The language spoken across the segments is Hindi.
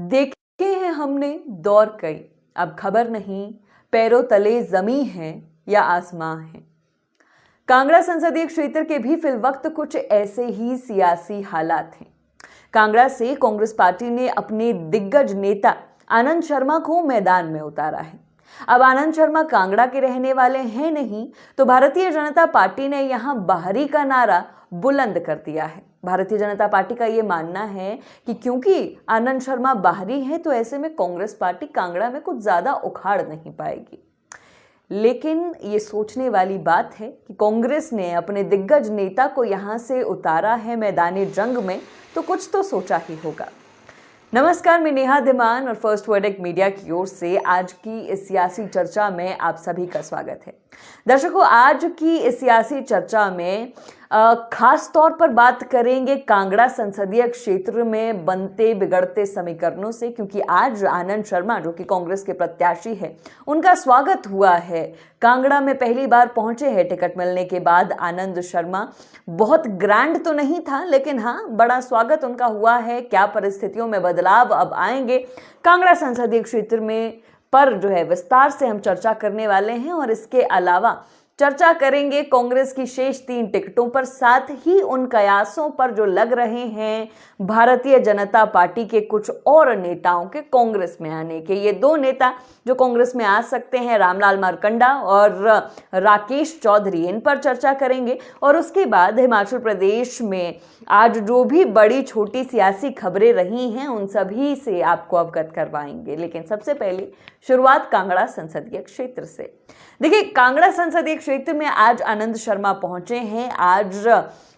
देखे हैं हमने दौर कई, अब खबर नहीं पैरों तले जमी है या आसमां है। कांगड़ा संसदीय क्षेत्र के भी फिलवक्त कुछ ऐसे ही सियासी हालात हैं। कांगड़ा से कांग्रेस पार्टी ने अपने दिग्गज नेता आनंद शर्मा को मैदान में उतारा है। अब आनंद शर्मा कांगड़ा के रहने वाले हैं नहीं, तो भारतीय जनता पार्टी ने यहां बाहरी का नारा बुलंद कर दिया है। भारतीय जनता पार्टी का यह मानना है कि क्योंकि आनंद शर्मा बाहरी हैं, तो ऐसे में कांग्रेस पार्टी कांगड़ा में कुछ ज्यादा उखाड़ नहीं पाएगी। लेकिन ये सोचने वाली बात है कि कांग्रेस ने अपने दिग्गज नेता को यहां से उतारा है मैदानी जंग में, तो कुछ तो सोचा ही होगा। नमस्कार, मैं नेहा धीमान और फर्स्ट वर्डिक्ट मीडिया की ओर से आज की इस सियासी चर्चा में आप सभी का स्वागत है। दर्शकों, आज की इस सियासी चर्चा में खास तौर पर बात करेंगे कांगड़ा संसदीय क्षेत्र में बनते बिगड़ते समीकरणों से, क्योंकि आज आनंद शर्मा जो कि कांग्रेस के प्रत्याशी है, उनका स्वागत हुआ है। कांगड़ा में पहली बार पहुंचे हैं टिकट मिलने के बाद आनंद शर्मा। बहुत ग्रैंड तो नहीं था, लेकिन हाँ, बड़ा स्वागत उनका हुआ है। क्या परिस्थितियों में बदलाव अब आएंगे कांगड़ा संसदीय क्षेत्र में पर जो है विस्तार से हम चर्चा करने वाले हैं, और इसके अलावा चर्चा करेंगे कांग्रेस की शेष 3 टिकटों पर, साथ ही उन कयासों पर जो लग रहे हैं भारतीय जनता पार्टी के कुछ और नेताओं के कांग्रेस में आने के। ये 2 नेता जो कांग्रेस में आ सकते हैं, रामलाल मारकंडा और राकेश चौधरी, इन पर चर्चा करेंगे। और उसके बाद हिमाचल प्रदेश में आज जो भी बड़ी छोटी सियासी खबरें रही हैं, उन सभी से आपको अवगत करवाएंगे। लेकिन सबसे पहले शुरुआत कांगड़ा संसदीय क्षेत्र से। देखिए, कांगड़ा संसदीय क्षेत्र में आज आनंद शर्मा पहुंचे हैं। आज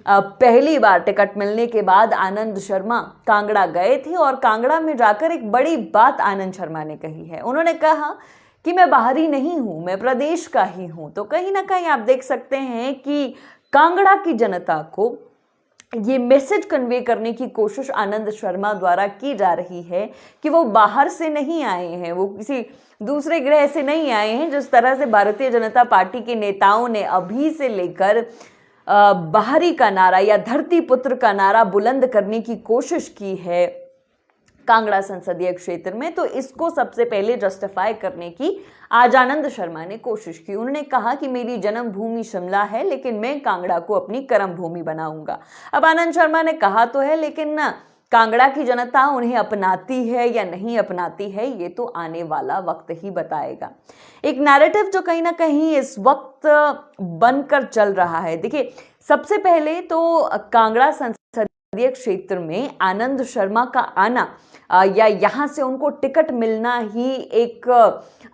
पहली बार टिकट मिलने के बाद आनंद शर्मा कांगड़ा गए थे, और कांगड़ा में जाकर एक बड़ी बात आनंद शर्मा ने कही है। उन्होंने कहा कि मैं बाहरी नहीं हूं, मैं प्रदेश का ही हूं। तो कहीं ना कहीं आप देख सकते हैं कि कांगड़ा की जनता को ये मैसेज कन्वे करने की कोशिश आनंद शर्मा द्वारा की जा रही है कि वो बाहर से नहीं आए हैं, वो किसी दूसरे ग्रह से नहीं आए हैं। जिस तरह से भारतीय जनता पार्टी के नेताओं ने अभी से लेकर बाहरी का नारा या धरती पुत्र का नारा बुलंद करने की कोशिश की है कांगड़ा संसदीय क्षेत्र में, तो इसको सबसे पहले जस्टिफाई करने की आज आनंद शर्मा ने कोशिश की। उन्होंने कहा कि मेरी जन्मभूमि शिमला है, लेकिन मैं कांगड़ा को अपनी कर्म भूमि बनाऊंगा। अब आनंद शर्मा ने कहा तो है, लेकिन ना कांगड़ा की जनता उन्हें अपनाती है या नहीं अपनाती है, ये तो आने वाला वक्त ही बताएगा। एक नैरेटिव जो कहीं ना कहीं इस वक्त बनकर चल रहा है। देखिए, सबसे पहले तो कांगड़ा संसदीय क्षेत्र में आनंद शर्मा का आना या यहां से उनको टिकट मिलना ही एक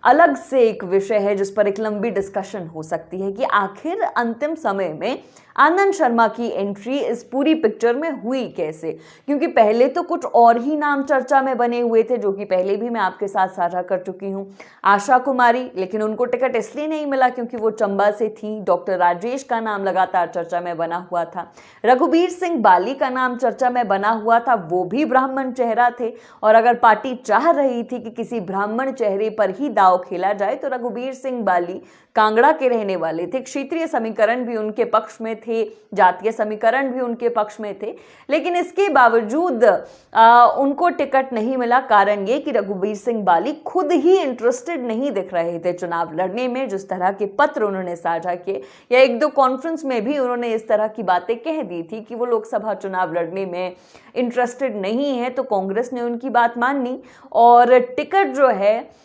अलग से एक विषय है, जिस पर एक लंबी डिस्कशन हो सकती है कि आखिर अंतिम समय में आनंद शर्मा की एंट्री इस पूरी पिक्चर में हुई कैसे। क्योंकि पहले तो कुछ और ही नाम चर्चा में बने हुए थे, जो कि पहले भी मैं आपके साथ साझा कर चुकी हूं। आशा कुमारी, लेकिन उनको टिकट इसलिए नहीं मिला क्योंकि वो चंबा से थी। डॉक्टर राजेश का नाम लगातार चर्चा में बना हुआ था। रघुबीर सिंह बाली का नाम चर्चा में बना हुआ था, वो भी ब्राह्मण चेहरा थे, और अगर पार्टी चाह रही थी कि किसी ब्राह्मण चेहरे पर ही दांव खेला जाए तो रघुबीर सिंह बाली कांगड़ा के रहने वाले थे। क्षेत्रीय समीकरण भी उनके पक्ष में थे, जातीय समीकरण भी उनके पक्ष में थे, लेकिन इसके बावजूद उनको टिकट नहीं मिला। कारण ये कि रघुबीर सिंह बाली खुद ही इंटरेस्टेड नहीं दिख रहे थे चुनाव लड़ने में। जिस तरह के पत्र उन्होंने साझा किए या 1-2 कॉन्फ्रेंस में भी उन्होंने इस तरह की बातें कह दी थी कि वो लोकसभा चुनाव लड़ने में इंटरेस्टेड नहीं है, तो कांग्रेस ने उनकी बात मानी और टिकट जो है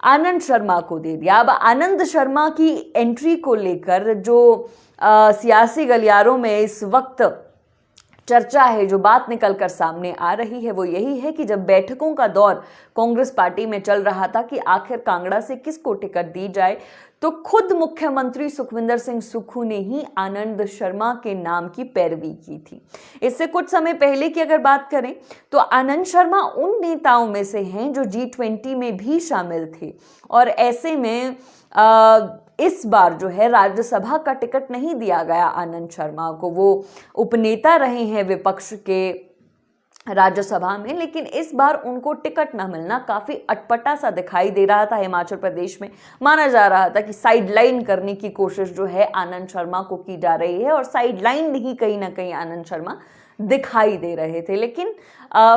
आनंद शर्मा को दे दिया। अब आनंद शर्मा की एंट्री को लेकर जो सियासी गलियारों में इस वक्त चर्चा है, जो बात निकल कर सामने आ रही है, वो यही है कि जब बैठकों का दौर कांग्रेस पार्टी में चल रहा था कि आखिर कांगड़ा से किसको टिकट दी जाए, तो खुद मुख्यमंत्री सुखविंदर सिंह सुक्खू ने ही आनंद शर्मा के नाम की पैरवी की थी। इससे कुछ समय पहले की अगर बात करें तो आनंद शर्मा उन नेताओं में से हैं जो G20 में भी शामिल थे, और ऐसे में इस बार जो है राज्यसभा का टिकट नहीं दिया गया आनंद शर्मा को। वो उपनेता रहे हैं विपक्ष के राज्यसभा में, लेकिन इस बार उनको टिकट न मिलना काफी अटपटा सा दिखाई दे रहा था। हिमाचल प्रदेश में माना जा रहा था कि साइडलाइन करने की कोशिश जो है आनंद शर्मा को की जा रही है, और साइडलाइन ही कहीं ना कहीं आनंद शर्मा दिखाई दे रहे थे। लेकिन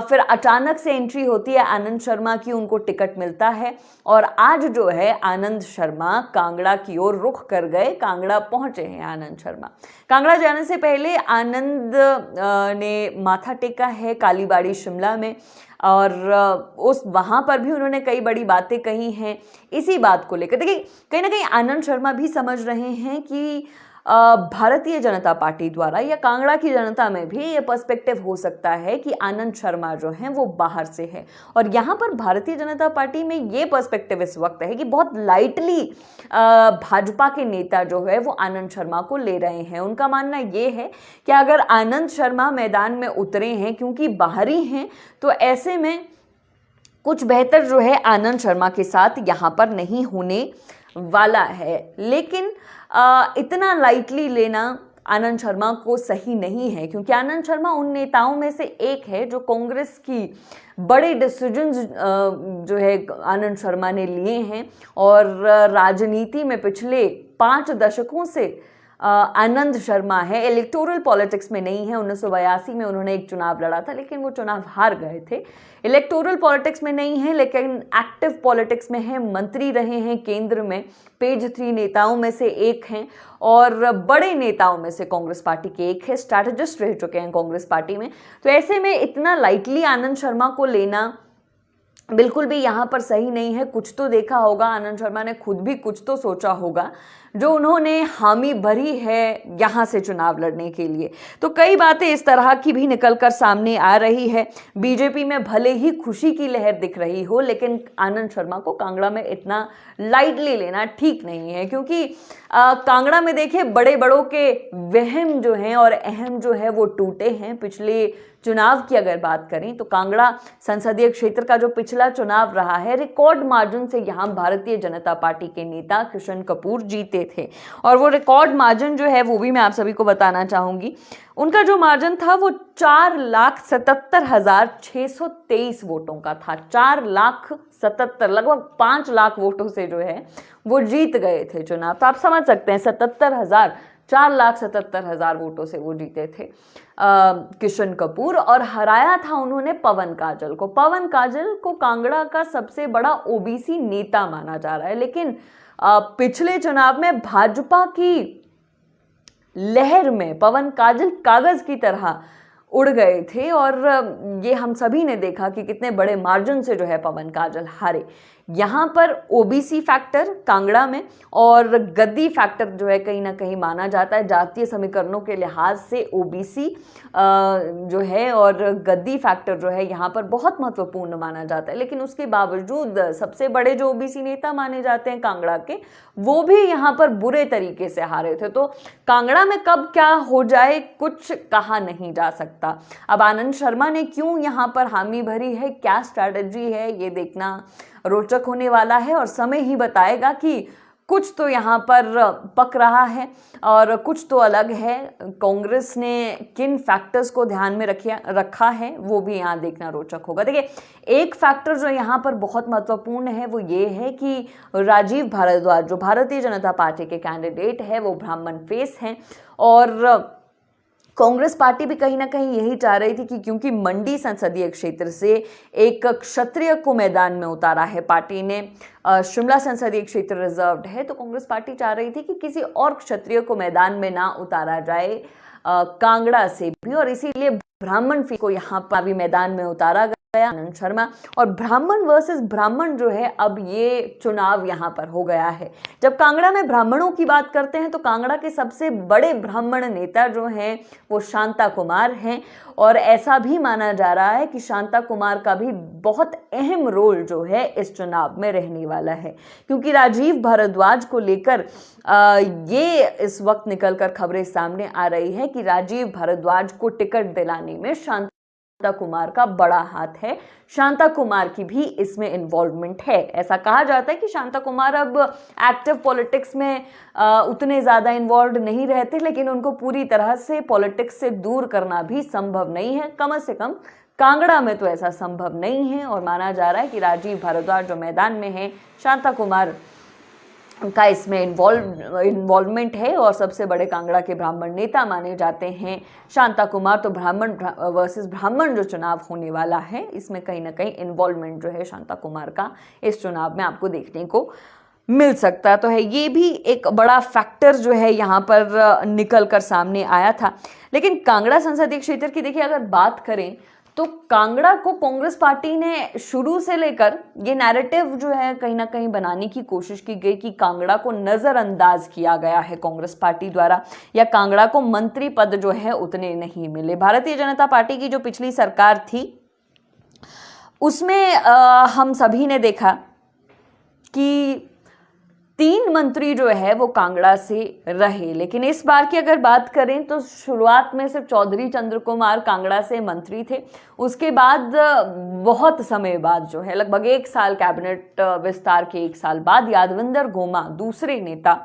फिर अचानक से एंट्री होती है आनंद शर्मा की, उनको टिकट मिलता है और आज जो है आनंद शर्मा कांगड़ा की ओर रुख कर गए, कांगड़ा पहुंचे हैं आनंद शर्मा। कांगड़ा जाने से पहले आनंद ने माथा टेका है कालीबाड़ी शिमला में और उस वहाँ पर भी उन्होंने कई बड़ी बातें कही हैं इसी बात को लेकर। देखिए कहीं ना कहीं आनंद शर्मा भी समझ रहे हैं कि भारतीय जनता पार्टी द्वारा या कांगड़ा की जनता में भी ये पर्सपेक्टिव हो सकता है कि आनंद शर्मा जो हैं वो बाहर से है। और यहाँ पर भारतीय जनता पार्टी में ये पर्सपेक्टिव इस वक्त है कि बहुत लाइटली भाजपा के नेता जो है वो आनंद शर्मा को ले रहे हैं। उनका मानना ये है कि अगर आनंद शर्मा मैदान में उतरे हैं क्योंकि बाहरी हैं, तो ऐसे में कुछ बेहतर जो है आनंद शर्मा के साथ यहाँ पर नहीं होने वाला है। लेकिन इतना लाइटली लेना आनंद शर्मा को सही नहीं है, क्योंकि आनंद शर्मा उन नेताओं में से एक है जो कांग्रेस की बड़े डिसीजंस जो है आनंद शर्मा ने लिए हैं और राजनीति में पिछले 5 दशकों से आनंद शर्मा है, इलेक्टोरल पॉलिटिक्स में नहीं है। 1982 में उन्होंने एक चुनाव लड़ा था लेकिन वो चुनाव हार गए थे। इलेक्टोरल पॉलिटिक्स में नहीं है लेकिन एक्टिव पॉलिटिक्स में है, मंत्री रहे हैं केंद्र में, पेज 3 नेताओं में से एक हैं और बड़े नेताओं में से कांग्रेस पार्टी के एक है, स्ट्रैटेजिस्ट रह चुके हैं कांग्रेस पार्टी में। तो ऐसे में इतना लाइटली आनंद शर्मा को लेना बिल्कुल भी यहाँ पर सही नहीं है। कुछ तो देखा होगा, आनंद शर्मा ने खुद भी कुछ तो सोचा होगा जो उन्होंने हामी भरी है यहाँ से चुनाव लड़ने के लिए। तो कई बातें इस तरह की भी निकलकर सामने आ रही है। बीजेपी में भले ही खुशी की लहर दिख रही हो लेकिन आनंद शर्मा को कांगड़ा में इतना लाइटली लेना ठीक नहीं है, क्योंकि कांगड़ा में देखिए बड़े बड़ों के वहम जो हैं और अहम जो है वो टूटे हैं। पिछले चुनाव की अगर बात करें तो कांगड़ा संसदीय क्षेत्र का जो पिछला चुनाव रहा है, रिकॉर्ड मार्जिन से यहाँ भारतीय जनता पार्टी के नेता किशन कपूर जीते थे और वो रिकॉर्ड मार्जिन जो है वो भी मैं आप सभी को बताना चाहूंगी। उनका जो मार्जिन था वो 4,77,623 वोटों का था। 4,77,000 लगभग 5 लाख वोटों से जो है वो जीत गए थे चुनाव। तो आप समझ सकते हैं 4,77,000 वोटों से वो जीते थे किशन कपूर और हराया था उन्होंने पवन काजल को। पवन काजल को कांगड़ा का सबसे बड़ा ओबीसी नेता माना जा रहा है, लेकिन पिछले चुनाव में भाजपा की लहर में पवन काजल कागज की तरह उड़ गए थे और ये हम सभी ने देखा कि कितने बड़े मार्जिन से जो है पवन काजल हारे। यहाँ पर ओबीसी फैक्टर कांगड़ा में और गद्दी फैक्टर जो है कहीं ना कहीं माना जाता है। जातीय समीकरणों के लिहाज से ओबीसी जो है और गद्दी फैक्टर जो है यहाँ पर बहुत महत्वपूर्ण माना जाता है, लेकिन उसके बावजूद सबसे बड़े जो ओबीसी नेता माने जाते हैं कांगड़ा के, वो भी यहाँ पर बुरे तरीके से हारे थे। तो कांगड़ा में कब क्या हो जाए कुछ कहा नहीं जा सकता। अब आनंद शर्मा ने क्यों यहाँ पर हामी भरी है, क्या स्ट्रैटेजी है, ये देखना रोचक होने वाला है और समय ही बताएगा कि कुछ तो यहाँ पर पक रहा है और कुछ तो अलग है। कांग्रेस ने किन फैक्टर्स को ध्यान में रखा है वो भी यहाँ देखना रोचक होगा। देखिए एक फैक्टर जो यहाँ पर बहुत महत्वपूर्ण है वो ये है कि राजीव भारद्वाज जो भारतीय जनता पार्टी के कैंडिडेट है वो ब्राह्मण फेस हैं और कांग्रेस पार्टी भी कहीं ना कहीं यही चाह रही थी कि क्योंकि मंडी संसदीय क्षेत्र से एक क्षत्रिय को मैदान में उतारा है पार्टी ने, शिमला संसदीय क्षेत्र रिजर्व्ड है, तो कांग्रेस पार्टी चाह रही थी कि किसी और क्षत्रिय को मैदान में ना उतारा जाए कांगड़ा से भी, और इसीलिए ब्राह्मण को यहाँ पर भी मैदान में उतारा गया आनंद शर्मा। और ब्राह्मण वर्सेस ब्राह्मण जो है अब ये चुनाव यहाँ पर हो गया है। जब कांगड़ा में ब्राह्मणों की बात करते हैं तो कांगड़ा के सबसे बड़े ब्राह्मण नेता जो हैं वो शांता कुमार हैं और ऐसा भी माना जा रहा है कि शांता कुमार का भी बहुत अहम रोल जो है इस चुनाव में रहने वाला है, क्योंकि राजीव भारद्वाज को लेकर ये इस वक्त निकलकर खबरें सामने आ रही है कि राजीव भारद्वाज को टिकट दिलाने में शांता कुमार का बड़ा हाथ है। शांता कुमार की भी इसमें इन्वॉल्वमेंट है। ऐसा कहा जाता है कि शांता कुमार अब एक्टिव पॉलिटिक्स में उतने ज़्यादा इन्वॉल्व नहीं रहते, लेकिन उनको पूरी तरह से पॉलिटिक्स से दूर करना भी संभव नहीं है। कम से कम कांगड़ा में तो ऐसा संभव नहीं है और माना जा रहा है कि राजीव भारद्वाज जो मैदान में है, शांता कुमार का इसमें इन्वॉल्वमेंट है और सबसे बड़े कांगड़ा के ब्राह्मण नेता माने जाते हैं शांता कुमार। तो ब्राह्मण वर्सेस ब्राह्मण जो चुनाव होने वाला है, इसमें कहीं ना कहीं इन्वॉल्वमेंट जो है शांता कुमार का इस चुनाव में आपको देखने को मिल सकता तो है। ये भी एक बड़ा फैक्टर जो है यहाँ पर निकल कर सामने आया था। लेकिन कांगड़ा संसदीय क्षेत्र की देखिए अगर बात करें तो कांगड़ा को कांग्रेस पार्टी ने शुरू से लेकर ये नैरेटिव जो है कहीं ना कहीं बनाने की कोशिश की गई कि कांगड़ा को नजरअंदाज किया गया है कांग्रेस पार्टी द्वारा, या कांगड़ा को मंत्री पद जो है उतने नहीं मिले। भारतीय जनता पार्टी की जो पिछली सरकार थी उसमें हम सभी ने देखा कि 3 मंत्री जो है वो कांगड़ा से रहे। लेकिन इस बार की अगर बात करें तो शुरुआत में सिर्फ चौधरी चंद्र कुमार कांगड़ा से मंत्री थे। उसके बाद बहुत समय बाद जो है लगभग 1 साल कैबिनेट विस्तार के 1 साल बाद यादविंदर गोमा दूसरे नेता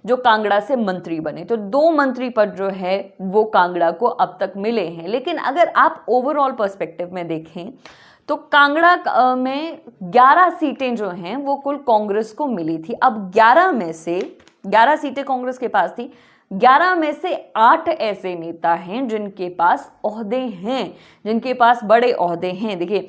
जो कांगड़ा से मंत्री बने। तो 2 मंत्री पद जो है वो कांगड़ा को अब तक मिले हैं। लेकिन अगर आप ओवरऑल पर्सपेक्टिव में देखें तो कांगड़ा में 11 सीटें जो हैं वो कुल कांग्रेस को मिली थी। अब 11 सीटें कांग्रेस के पास थी, 11 में से 8 ऐसे नेता हैं जिनके पास ओहदे हैं, जिनके पास बड़े ओहदे हैं। देखिए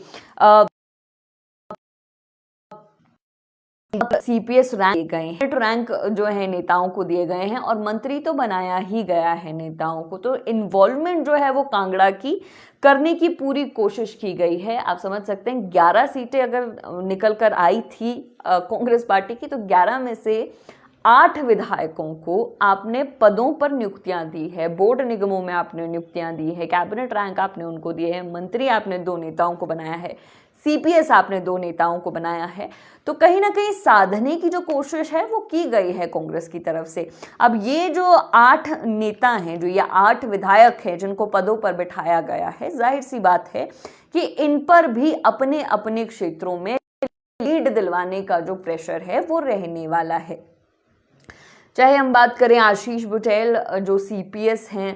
सीपीएस रैंक दिए गए हैं, रैंक जो है नेताओं को दिए गए हैं और मंत्री तो बनाया ही गया है नेताओं को। तो इन्वॉल्वमेंट जो है वो कांगड़ा की करने की पूरी कोशिश की गई है। आप समझ सकते हैं 11 सीटें अगर निकल कर आई थी कांग्रेस पार्टी की, तो 11 में से 8 विधायकों को आपने पदों पर नियुक्तियां दी है, बोर्ड निगमों में आपने नियुक्तियां दी है, कैबिनेट रैंक आपने उनको दिए हैं, मंत्री आपने 2 नेताओं को बनाया है, सीपीएस आपने 2 नेताओं को बनाया है। तो कहीं ना कहीं साधने की जो कोशिश है वो की गई है कांग्रेस की तरफ से। अब ये जो 8 नेता हैं, जो ये 8 विधायक हैं जिनको पदों पर बिठाया गया है, जाहिर सी बात है कि इन पर भी अपने अपने क्षेत्रों में लीड दिलवाने का जो प्रेशर है वो रहने वाला है। चाहे हम बात करें आशीष बुटेल जो सीपीएस हैं,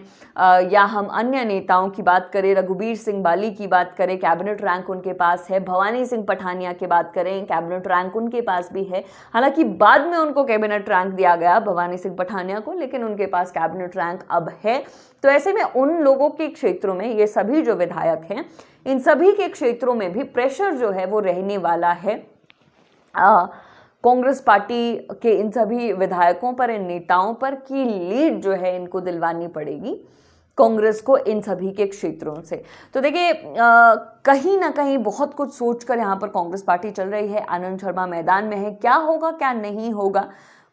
या हम अन्य नेताओं की बात करें, रघुबीर सिंह बाली की बात करें, कैबिनेट रैंक उनके पास है, भवानी सिंह पठानिया की बात करें, कैबिनेट रैंक उनके पास भी है। हालांकि बाद में उनको कैबिनेट रैंक दिया गया भवानी सिंह पठानिया को, लेकिन उनके पास कैबिनेट रैंक अब है। तो ऐसे में उन लोगों के क्षेत्रों में ये सभी जो विधायक हैं, इन सभी के क्षेत्रों में भी प्रेशर जो है वो रहने वाला है कांग्रेस पार्टी के इन सभी विधायकों पर, इन नेताओं पर की लीड जो है इनको दिलवानी पड़ेगी कांग्रेस को इन सभी के क्षेत्रों से। तो देखिए कहीं ना कहीं बहुत कुछ सोचकर यहाँ पर कांग्रेस पार्टी चल रही है। आनंद शर्मा मैदान में है, क्या होगा क्या नहीं होगा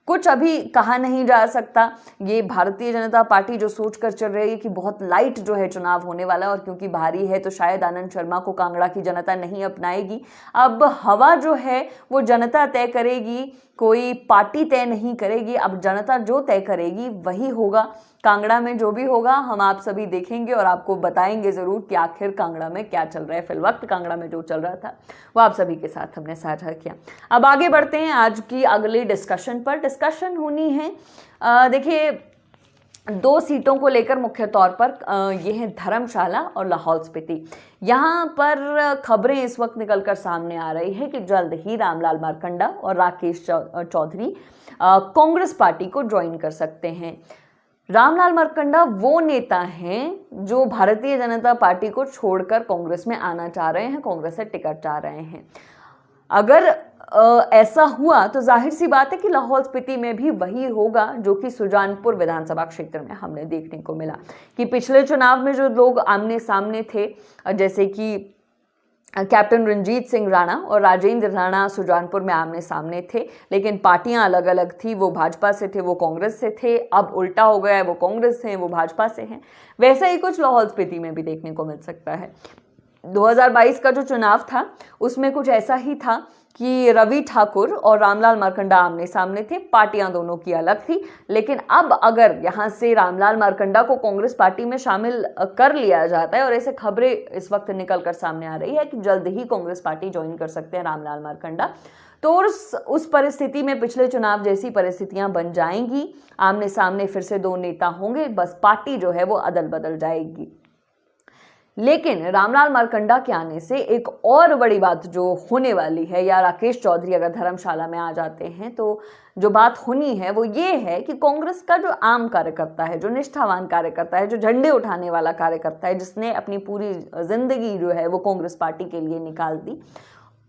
कुछ अभी कहा नहीं जा सकता। ये भारतीय जनता पार्टी जो सोच कर चल रही है कि बहुत लाइट जो है चुनाव होने वाला है और क्योंकि भारी है तो शायद आनंद शर्मा को कांगड़ा की जनता नहीं अपनाएगी। अब हवा जो है वो जनता तय करेगी, कोई पार्टी तय नहीं करेगी। अब जनता जो तय करेगी वही होगा। कांगड़ा में जो भी होगा हम आप सभी देखेंगे और आपको बताएंगे ज़रूर कि आखिर कांगड़ा में क्या चल रहा है। फिल वक्त कांगड़ा में जो चल रहा था वो आप सभी के साथ हमने साझा किया। अब आगे बढ़ते हैं आज की अगली डिस्कशन पर। डिस्कशन होनी है देखिए 2 सीटों को लेकर मुख्य तौर पर, ये हैं धर्मशाला और लाहौल स्पीति। यहाँ पर खबरें इस वक्त निकलकर सामने आ रही है कि जल्द ही रामलाल मारकंडा और राकेश चौधरी कांग्रेस पार्टी को ज्वाइन कर सकते हैं। रामलाल मारकंडा वो नेता हैं जो भारतीय जनता पार्टी को छोड़कर कांग्रेस में आना चाह रहे हैं, कांग्रेस से टिकट चाह रहे हैं। अगर ऐसा हुआ तो जाहिर सी बात है कि लाहौल स्पीति में भी वही होगा जो कि सुजानपुर विधानसभा क्षेत्र में हमने देखने को मिला कि पिछले चुनाव में जो लोग आमने सामने थे, जैसे कि कैप्टन रंजीत सिंह राणा और राजेंद्र राणा सुजानपुर में आमने सामने थे, लेकिन पार्टियां अलग अलग थी। वो भाजपा से थे, वो कांग्रेस से थे। अब उल्टा हो गया है, वो कांग्रेस से हैं, वो भाजपा से हैं। वैसा ही कुछ लाहौल स्पीति में भी देखने को मिल सकता है। 2022 का जो चुनाव था उसमें कुछ ऐसा ही था कि रवि ठाकुर और रामलाल मारकंडा आमने सामने थे, पार्टियां दोनों की अलग थी। लेकिन अब अगर यहां से रामलाल मारकंडा को कांग्रेस पार्टी में शामिल कर लिया जाता है, और ऐसे खबरें इस वक्त निकलकर सामने आ रही है कि जल्द ही कांग्रेस पार्टी ज्वाइन कर सकते हैं रामलाल मारकंडा, तो उस परिस्थिति में पिछले चुनाव जैसी परिस्थितियां बन जाएंगी। आमने सामने फिर से 2 नेता होंगे, बस पार्टी जो है वो अदल बदल जाएगी। लेकिन रामलाल मारकंडा के आने से एक और बड़ी बात जो होने वाली है, या राकेश चौधरी अगर धर्मशाला में आ जाते हैं तो जो बात होनी है वो ये है कि कांग्रेस का जो आम कार्यकर्ता है, जो निष्ठावान कार्यकर्ता है, जो झंडे उठाने वाला कार्यकर्ता है, जिसने अपनी पूरी जिंदगी जो है वो कांग्रेस पार्टी के लिए निकाल दी,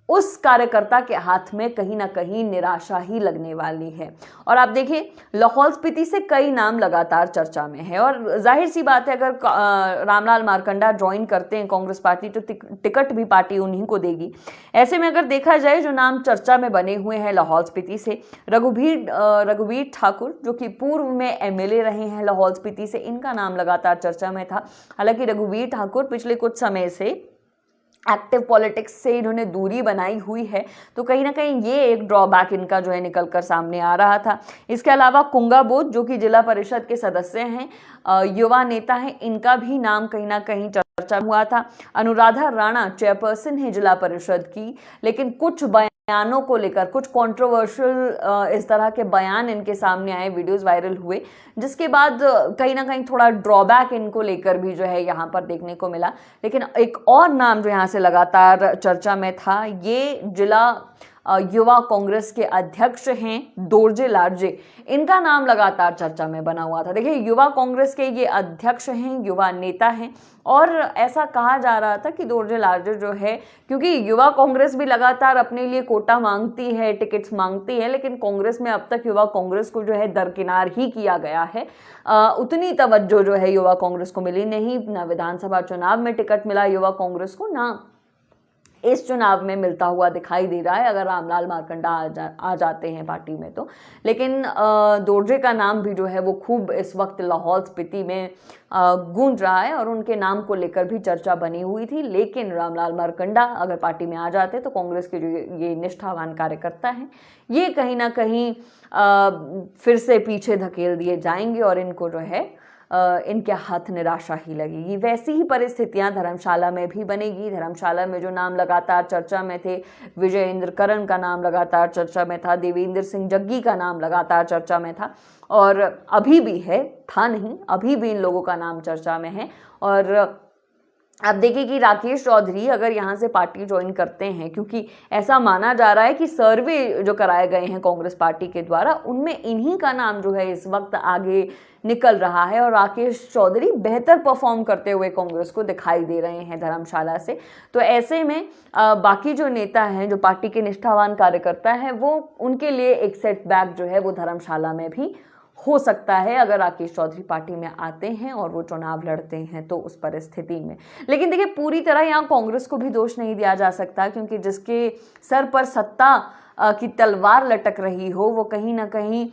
उस कार्यकर्ता के हाथ में कहीं ना कहीं निराशा ही लगने वाली है। और आप देखिए, लाहौल स्पीति से कई नाम लगातार चर्चा में है और जाहिर सी बात है, अगर रामलाल मारकंडा ज्वाइन करते हैं कांग्रेस पार्टी तो टिकट भी पार्टी उन्हीं को देगी। ऐसे में अगर देखा जाए, जो नाम चर्चा में बने हुए हैं लाहौल स्पीति से, रघुवीर ठाकुर जो कि पूर्व में एमएलए रहे हैं लाहौल स्पीति से, इनका नाम लगातार चर्चा में था। हालांकि रघुवीर ठाकुर पिछले कुछ समय से एक्टिव पॉलिटिक्स से इन्होंने दूरी बनाई हुई है, तो कहीं ना कहीं ये एक ड्रॉबैक इनका जो है निकल कर सामने आ रहा था। इसके अलावा कुंगा बोध जो कि जिला परिषद के सदस्य हैं, युवा नेता हैं, इनका भी नाम कहीं ना कहीं चर्चा हुआ था। अनुराधा राणा चेयरपर्सन है जिला परिषद की, लेकिन कुछ बयानों को लेकर कुछ कंट्रोवर्शियल इस तरह के बयान इनके सामने आए, वीडियोस वायरल हुए, जिसके बाद कहीं ना कहीं थोड़ा ड्रॉबैक इनको लेकर भी जो है यहाँ पर देखने को मिला। लेकिन एक और नाम जो यहाँ से लगातार चर्चा में था, ये जिला युवा कांग्रेस के अध्यक्ष हैं दोरजे लारजे, इनका नाम लगातार चर्चा में बना हुआ था। देखिए, युवा कांग्रेस के ये अध्यक्ष हैं, युवा नेता हैं, और ऐसा कहा जा रहा था कि दोरजे लारजे जो है, क्योंकि युवा कांग्रेस भी लगातार अपने लिए कोटा मांगती है, टिकट्स मांगती है, लेकिन कांग्रेस में अब तक युवा कांग्रेस को जो है दरकिनार ही किया गया है। उतनी तवज्जो जो है युवा कांग्रेस को मिली नहीं, ना विधानसभा चुनाव में टिकट मिला युवा कांग्रेस को, ना इस चुनाव में मिलता हुआ दिखाई दे रहा है अगर रामलाल मारकंडा आ जाते हैं पार्टी में तो। लेकिन दोरजे का नाम भी जो है वो खूब इस वक्त लाहौल स्पीति में गूंज रहा है और उनके नाम को लेकर भी चर्चा बनी हुई थी। लेकिन रामलाल मारकंडा अगर पार्टी में आ जाते तो कांग्रेस के जो ये निष्ठावान कार्यकर्ता हैं, ये कहीं ना कहीं फिर से पीछे धकेल दिए जाएंगे और इनको जो है इनके हाथ निराशा ही लगेगी। वैसी ही परिस्थितियां धर्मशाला में भी बनेगी। धर्मशाला में जो नाम लगातार चर्चा में थे, विजय इंद्र करण का नाम लगातार चर्चा में था, देवेंद्र सिंह जग्गी का नाम लगातार चर्चा में था, और अभी भी है, था नहीं, अभी भी इन लोगों का नाम चर्चा में है। और आप देखिए कि राकेश चौधरी अगर यहाँ से पार्टी ज्वाइन करते हैं, क्योंकि ऐसा माना जा रहा है कि सर्वे जो कराए गए हैं कांग्रेस पार्टी के द्वारा, उनमें इन्हीं का नाम जो है इस वक्त आगे निकल रहा है और राकेश चौधरी बेहतर परफॉर्म करते हुए कांग्रेस को दिखाई दे रहे हैं धर्मशाला से। तो ऐसे में बाकी जो नेता हैं, जो पार्टी के निष्ठावान कार्यकर्ता हैं, वो उनके लिए एक सेटबैक जो है वो धर्मशाला में भी हो सकता है अगर राकेश चौधरी पार्टी में आते हैं और वो चुनाव लड़ते हैं तो उस परिस्थिति में। लेकिन देखिए, पूरी तरह यहाँ कांग्रेस को भी दोष नहीं दिया जा सकता, क्योंकि जिसके सर पर सत्ता की तलवार लटक रही हो, वो कहीं ना कहीं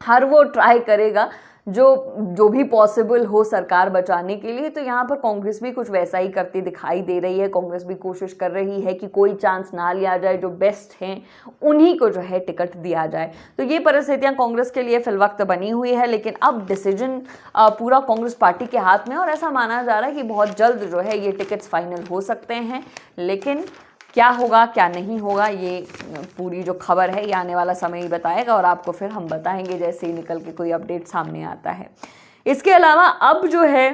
हर वो ट्राई करेगा जो भी पॉसिबल हो सरकार बचाने के लिए। तो यहाँ पर कांग्रेस भी कुछ वैसा ही करती दिखाई दे रही है। कांग्रेस भी कोशिश कर रही है कि कोई चांस ना लिया जाए, जो बेस्ट हैं उन्हीं को जो है टिकट दिया जाए। तो ये परिस्थितियाँ कांग्रेस के लिए फिल वक्त बनी हुई है, लेकिन अब डिसीजन पूरा कांग्रेस पार्टी के हाथ में, और ऐसा माना जा रहा है कि बहुत जल्द जो है ये टिकट्स फाइनल हो सकते हैं। लेकिन क्या होगा क्या नहीं होगा, ये पूरी जो खबर है ये आने वाला समय ही बताएगा, और आपको फिर हम बताएंगे जैसे ही निकल के कोई अपडेट सामने आता है। इसके अलावा अब जो है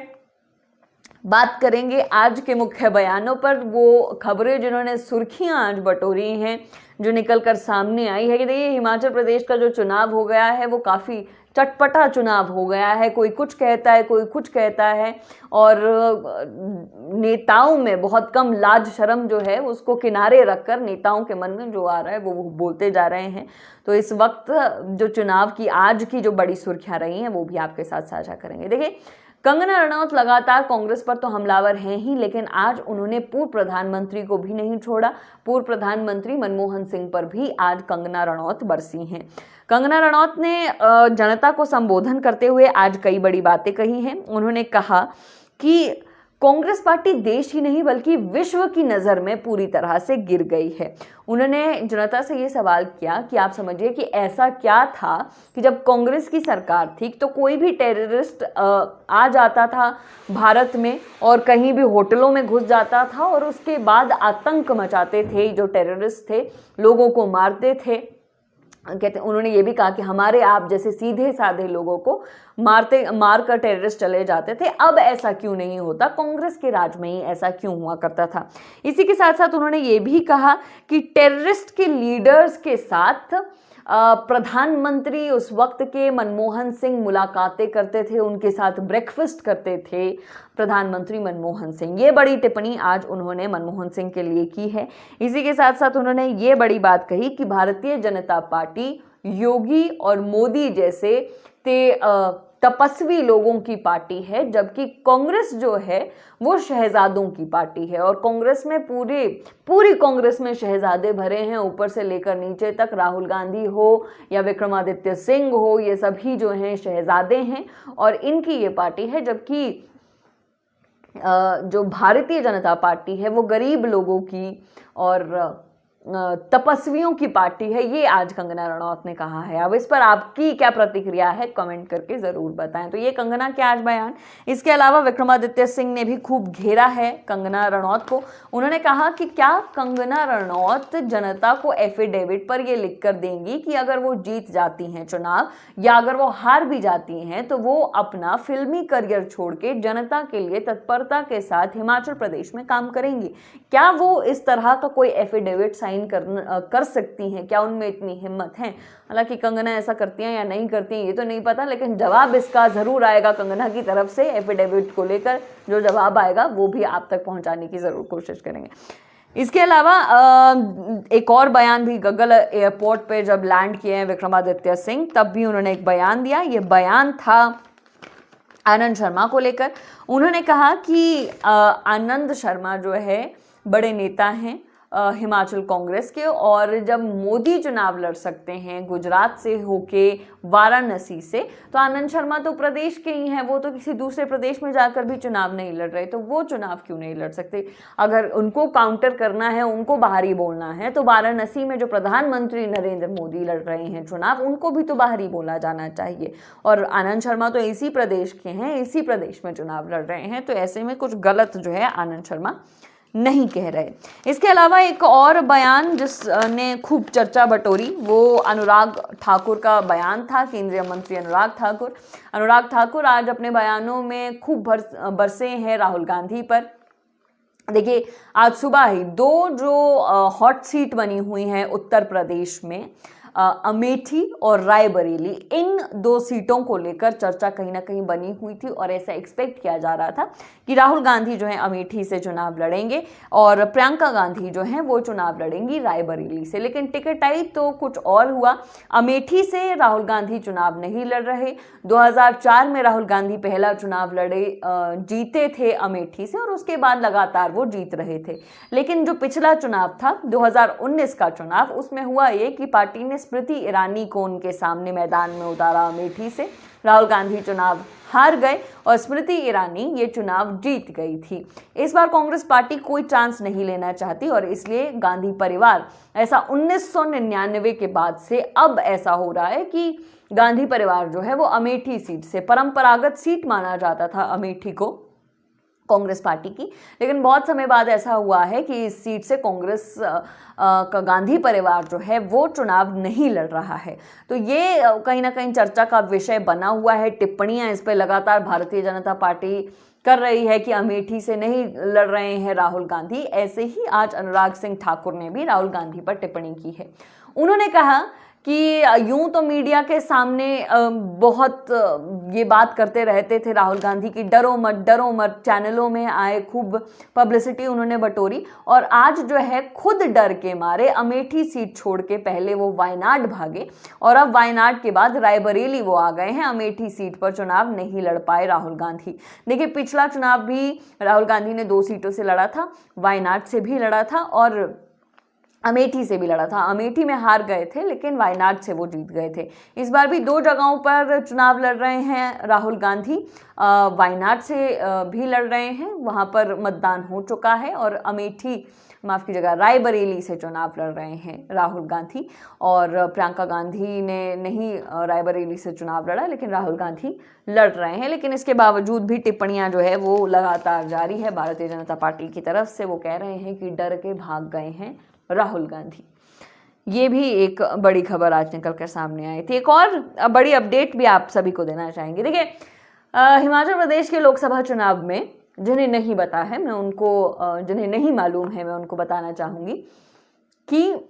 बात करेंगे आज के मुख्य बयानों पर, वो खबरें जिन्होंने सुर्खियां आज बटोरी हैं, जो निकल कर सामने आई है कि देखिए, हिमाचल प्रदेश का जो चुनाव हो गया है वो काफ़ी चटपटा चुनाव हो गया है। कोई कुछ कहता है, कोई कुछ कहता है, और नेताओं में बहुत कम लाज शर्म जो है उसको किनारे रखकर नेताओं के मन में जो आ रहा है वो बोलते जा रहे हैं। तो इस वक्त जो चुनाव की आज की जो बड़ी सुर्खियां रही हैं वो भी आपके साथ साझा करेंगे। देखिए, कंगना रनौत लगातार कांग्रेस पर तो हमलावर हैं ही, लेकिन आज उन्होंने पूर्व प्रधानमंत्री को भी नहीं छोड़ा। पूर्व प्रधानमंत्री मनमोहन सिंह पर भी आज कंगना रनौत बरसी हैं। कंगना रनौत ने जनता को संबोधन करते हुए आज कई बड़ी बातें कही हैं। उन्होंने कहा कि कांग्रेस पार्टी देश ही नहीं बल्कि विश्व की नज़र में पूरी तरह से गिर गई है। उन्होंने जनता से ये सवाल किया कि आप समझिए कि ऐसा क्या था कि जब कांग्रेस की सरकार थी तो कोई भी टेररिस्ट आ जाता था भारत में और कहीं भी होटलों में घुस जाता था और उसके बाद आतंक मचाते थे, जो टेररिस्ट थे लोगों को मारते थे, उन्होंने ये भी कहा कि हमारे आप जैसे सीधे साधे लोगों को मार कर टेररिस्ट चले जाते थे, अब ऐसा क्यों नहीं होता, कांग्रेस के राज में ही ऐसा क्यों हुआ करता था। इसी के साथ साथ उन्होंने ये भी कहा कि टेररिस्ट के लीडर्स के साथ प्रधानमंत्री उस वक्त के मनमोहन सिंह मुलाकातें करते थे, उनके साथ ब्रेकफास्ट करते थे प्रधानमंत्री मनमोहन सिंह। ये बड़ी टिप्पणी आज उन्होंने मनमोहन सिंह के लिए की है। इसी के साथ साथ उन्होंने ये बड़ी बात कही कि भारतीय जनता पार्टी योगी और मोदी जैसे तपस्वी लोगों की पार्टी है, जबकि कांग्रेस जो है वो शहजादों की पार्टी है। और कांग्रेस में पूरी कांग्रेस में शहजादे भरे हैं, ऊपर से लेकर नीचे तक। राहुल गांधी हो या विक्रमादित्य सिंह हो, ये सभी जो हैं शहजादे हैं और इनकी ये पार्टी है। जबकि जो भारतीय जनता पार्टी है वो गरीब लोगों की और तपस्वियों की पार्टी है, ये आज कंगना रनौत ने कहा है। अब इस पर आपकी क्या प्रतिक्रिया है, कमेंट करके जरूर बताएं। तो ये कंगना के आज बयान। इसके अलावा विक्रमादित्य सिंह ने भी खूब घेरा है कंगना रनौत को। उन्होंने कहा कि क्या कंगना रनौत जनता को एफिडेविट पर ये लिखकर देंगी कि अगर वो जीत जाती हैं चुनाव या अगर वो हार भी जाती हैं तो वो अपना फिल्मी करियर छोड़ के जनता के लिए तत्परता के साथ हिमाचल प्रदेश में काम करेंगी? क्या वो इस तरह का कोई एफिडेविट कर सकती हैं? क्या उनमें इतनी हिम्मत है? हालांकि कंगना ऐसा करती हैं या नहीं करती हैं ये तो नहीं पता, लेकिन जवाब इसका जरूर आएगा कंगना की तरफ से एफिडेविट को लेकर। जो जवाब आएगा वो भी आप तक पहुंचाने की जरूर कोशिश करेंगे। इसके अलावा एक और बयान भी गगल एयरपोर्ट पे जब लैंड किए हैं विक्रमादित्य सिंह, तब भी उन्होंने एक बयान दिया। ये बयान था आनंद शर्मा को लेकर। उन्होंने कहा कि आनंद शर्मा जो है बड़े नेता हैं हिमाचल कांग्रेस के, और जब मोदी चुनाव लड़ सकते हैं गुजरात से होके वाराणसी से, तो आनंद शर्मा तो प्रदेश के ही हैं, वो तो किसी दूसरे प्रदेश में जाकर भी चुनाव नहीं लड़ रहे, तो वो चुनाव क्यों नहीं लड़ सकते? अगर उनको काउंटर करना है, उनको बाहरी बोलना है, तो वाराणसी में जो प्रधानमंत्री नरेंद्र मोदी लड़ रहे हैं चुनाव, उनको भी तो बाहरी बोला जाना चाहिए। और आनंद शर्मा तो इसी प्रदेश के हैं, इसी प्रदेश में चुनाव लड़ रहे हैं, तो ऐसे में कुछ गलत जो है आनंद शर्मा नहीं कह रहे। इसके अलावा एक और बयान जिसने खूब चर्चा बटोरी वो अनुराग ठाकुर का बयान था, केंद्रीय मंत्री अनुराग ठाकुर आज अपने बयानों में खूब बरसे हैं राहुल गांधी पर। देखिए, आज सुबह ही दो जो हॉट सीट बनी हुई हैं उत्तर प्रदेश में, अमेठी और रायबरेली, इन दो सीटों को लेकर चर्चा कहीं ना कहीं बनी हुई थी और ऐसा एक्सपेक्ट किया जा रहा था कि राहुल गांधी जो है अमेठी से चुनाव लड़ेंगे और प्रियंका गांधी जो है वो चुनाव लड़ेंगी रायबरेली से। लेकिन टिकट आई तो कुछ और हुआ। अमेठी से राहुल गांधी चुनाव नहीं लड़ रहे। 2004 में राहुल गांधी पहला चुनाव लड़े, जीते थे अमेठी से, और उसके बाद लगातार वो जीत रहे थे। लेकिन जो पिछला चुनाव था 2019 का चुनाव, उसमें हुआ ये कि पार्टी ने स्मृति ईरानी को उनके सामने मैदान में उतारा अमेठी से। राहुल गांधी चुनाव हार गए और स्मृति ईरानी ये चुनाव जीत गई थी। इस बार कांग्रेस पार्टी कोई चांस नहीं लेना चाहती और इसलिए गांधी परिवार, ऐसा 1999 के बाद से अब ऐसा हो रहा है कि गांधी परिवार जो है वो अमेठी सीट से, परंपरागत सीट माना जाता था अमेठी को कांग्रेस पार्टी की, लेकिन बहुत समय बाद ऐसा हुआ है कि इस सीट से कांग्रेस का गांधी परिवार जो है वो चुनाव नहीं लड़ रहा है। तो ये कहीं ना कहीं चर्चा का विषय बना हुआ है। टिप्पणियां इस पर लगातार भारतीय जनता पार्टी कर रही है कि अमेठी से नहीं लड़ रहे हैं राहुल गांधी। ऐसे ही आज अनुराग सिंह ठाकुर ने भी राहुल गांधी पर टिप्पणी की है। उन्होंने कहा कि यूं तो मीडिया के सामने बहुत ये बात करते रहते थे राहुल गांधी की, डरो मत, चैनलों में आए, खूब पब्लिसिटी उन्होंने बटोरी, और आज जो है खुद डर के मारे अमेठी सीट छोड़ के पहले वो वायनाड भागे और अब वायनाड के बाद रायबरेली वो आ गए हैं। अमेठी सीट पर चुनाव नहीं लड़ पाए राहुल गांधी। देखिए, पिछला चुनाव भी राहुल गांधी ने 2 सीटों से लड़ा था, वायनाड से भी लड़ा था और अमेठी से भी लड़ा था। अमेठी में हार गए थे लेकिन वायनाड से वो जीत गए थे। इस बार भी 2 जगहों पर चुनाव लड़ रहे हैं राहुल गांधी। वायनाड से भी लड़ रहे हैं, वहां पर मतदान हो चुका है, और अमेठी, माफ कीजिएगा, रायबरेली से चुनाव लड़ रहे हैं राहुल गांधी। और प्रियंका गांधी ने नहीं रायबरेली से चुनाव लड़ा, लेकिन राहुल गांधी लड़ रहे हैं। लेकिन इसके बावजूद भी टिप्पणियां जो है वो लगातार जारी है भारतीय जनता पार्टी की तरफ से। वो कह रहे हैं कि डर के भाग गए हैं राहुल गांधी। ये भी एक बड़ी खबर आज निकल कर सामने आई थी। एक और बड़ी अपडेट भी आप सभी को देना चाहेंगे। देखिए, हिमाचल प्रदेश के लोकसभा चुनाव में जिन्हें नहीं पता है, मैं उनको जिन्हें नहीं मालूम है, मैं उनको बताना चाहूँगी कि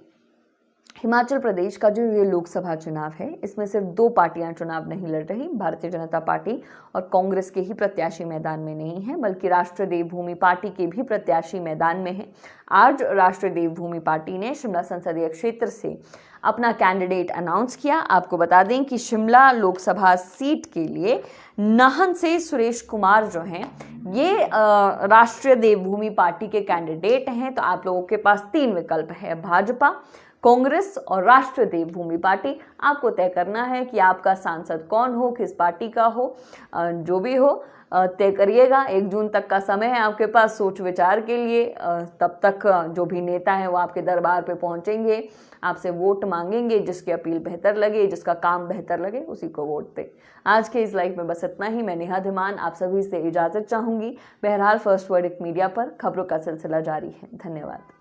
हिमाचल प्रदेश का जो ये लोकसभा चुनाव है, इसमें सिर्फ 2 पार्टियां चुनाव नहीं लड़ रही। भारतीय जनता पार्टी और कांग्रेस के ही प्रत्याशी मैदान में नहीं है, बल्कि राष्ट्रीय देवभूमि पार्टी के भी प्रत्याशी मैदान में है। आज राष्ट्रीय देवभूमि पार्टी ने शिमला संसदीय क्षेत्र से अपना कैंडिडेट अनाउंस किया। आपको बता दें कि शिमला लोकसभा सीट के लिए नाहन से सुरेश कुमार जो हैं, ये राष्ट्रीय देवभूमि पार्टी के कैंडिडेट हैं। तो आप लोगों के पास 3 विकल्प है, भाजपा, कांग्रेस और राष्ट्रीय देवभूमि पार्टी। आपको तय करना है कि आपका सांसद कौन हो, किस पार्टी का हो, जो भी हो तय करिएगा। 1 जून तक का समय है आपके पास सोच विचार के लिए। तब तक जो भी नेता हैं वो आपके दरबार पे पहुंचेंगे, आपसे वोट मांगेंगे। जिसकी अपील बेहतर लगे, जिसका काम बेहतर लगे, उसी को वोट दे। आज के इस लाइव में बस इतना ही। मैं नेहा धीमान आप सभी से इजाजत चाहूंगी। बहरहाल फर्स्ट वर्डिक्ट मीडिया पर खबरों का सिलसिला जारी है। धन्यवाद।